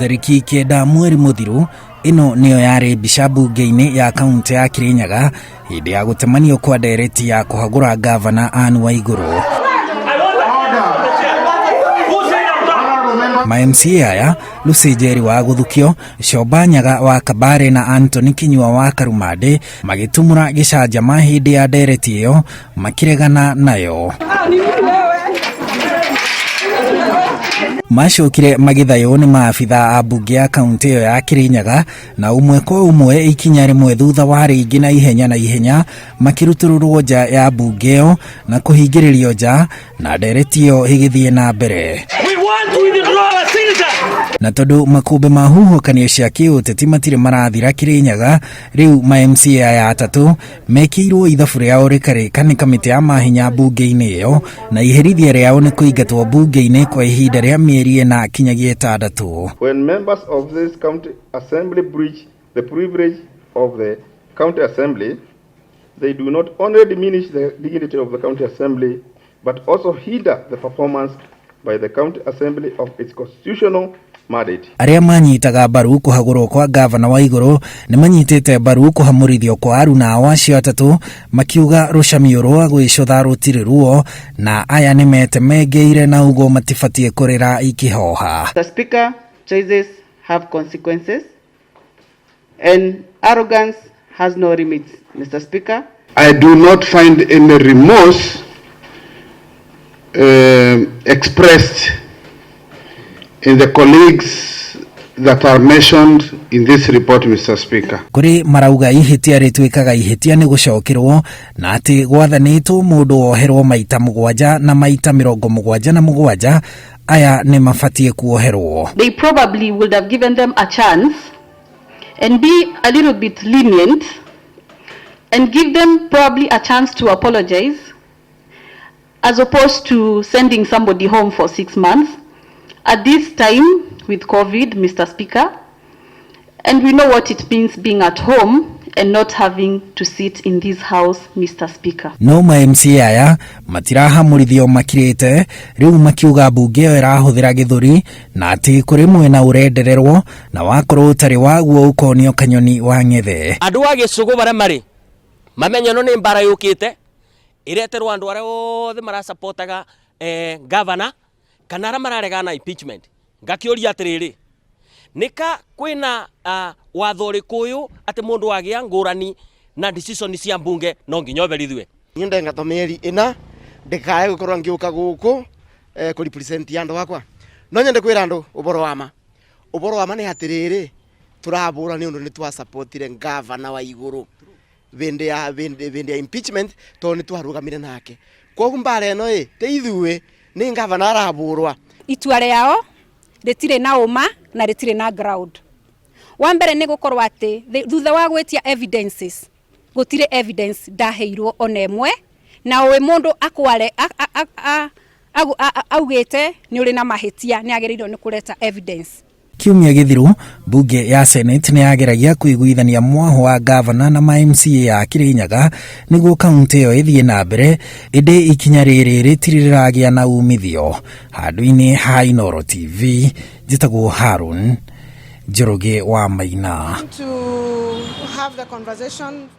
Tariki kenda mweri muthiru ino niyo yari mbica mbunge-ini ya kaunti ya Kirinyaga hindi ya gutemanio kwa ndereti ya kuhagura gavana Anne Waiguru. Ma-MCA aya Lucy Njeri wa Guthukio, Coba Nyaga wa Kabare na Anthony Kinyua wa Karumade magitumura gicanjama hindi ya ndereti iyo makiregana nayo. Macokire magithayo ni maabitha a mbunge ya kaunti iyo ya Kirinyaga na umwe kwa umwe ikinya rimwe thutha wa ringi na ihenya makirutururwo nja ya mbunge iyo na kuhingiririo nja na ndereti iyo higithie na mbere. Na tondu makumbe ma huhũkanio cia kiũteti matire marathira Kirinyaga, riu ma-MCA aya atatu mekĩirwo ithabu rĩao rĩkarĩka nĩ kamĩtĩ ya mahinya mbunge-inĩ iyo na iherithia rĩao nĩ kũingatwo mbunge-inĩ kwa ihinda rĩa mĩeri ĩna kinyagia 6. When members of this county assembly breach the privilege of the county assembly, they do not only diminish the dignity of the county assembly but also hinder the performance by the county assembly of its constitutional mandate. Aria manyitaga mbaru kuhagurwo kwa gavana Waiguru ni manyitite mbaru kuhamurithio kwa aruna ao acio atatu makiuga rucamio rwa gwicotha rutiri ruo na aya ni metemengeire na ugo matifatie kurira ikihoha. The Speaker, choices have consequences and arrogance has no limits. Mr. Speaker, I do not find any remorse expressed in the colleagues that are mentioned in this report, Mr. Speaker. Kuri marauga ihitia ritwikaga ihitia ni gucokirwo na ati gwathanitwo mundu woherwo maita mugwanja na maita 77 aya ni mafatie kuoherwo. They probably would have given them a chance and be a little bit lenient and give them probably a chance to apologize as opposed to sending somebody home for 6 months. At this time with COVID, Mr. Speaker, and we know what it means being at home and not having to sit in this house, Mr. Speaker. No ma-MCA aya matirahamurithio makirite riu makiuga mbunge iyo irahuthira githuri na ati kuri mwena urendererwo na wakorwo utari waguo ukonio kanyoni wa ng'ethe. Andu a Gicugu bare mari mamenyano ni mbara yukite ireterwo andu aria othe marasupportaga governor kana ara mararegana impeachment. Ngakiuria atiriri nika kwina watho riku uyu ati mundu agia ngurani na decision cia mbunge no nginya oberithwe. Nyende ngato mieri ina ndikae gukorwo ngiuka guku ku represent andu akwa no nyende kwira andu uboro wama ni atiriri turabura ni undu ni twa supportire governor wa Iguru bende ya impeachment to ni twarugamire nake kogu mbara eno te ithuwe ni governor araburwa. Itua riao ritire na uma na ritire na ground. Wa mbere ni gukorwo ati thutha wa gwetia evidences gutire evidence ndaheirwo onemwe na we mundu akware augite ni uri na mahitia ni agerirwo ni kureta evidence. Kiumia githiru mbunge ya Senate ni yageragia kuiguithania mwaho wa gavana na ma-MCA ya Kirinyaga niguo kaunti iyo ithie na mbere indi ikinya riri ritiriragia na umithio. Handu-ini ha Inooro TV njitagwo Harun Njoroge wa Maina. To have the conversation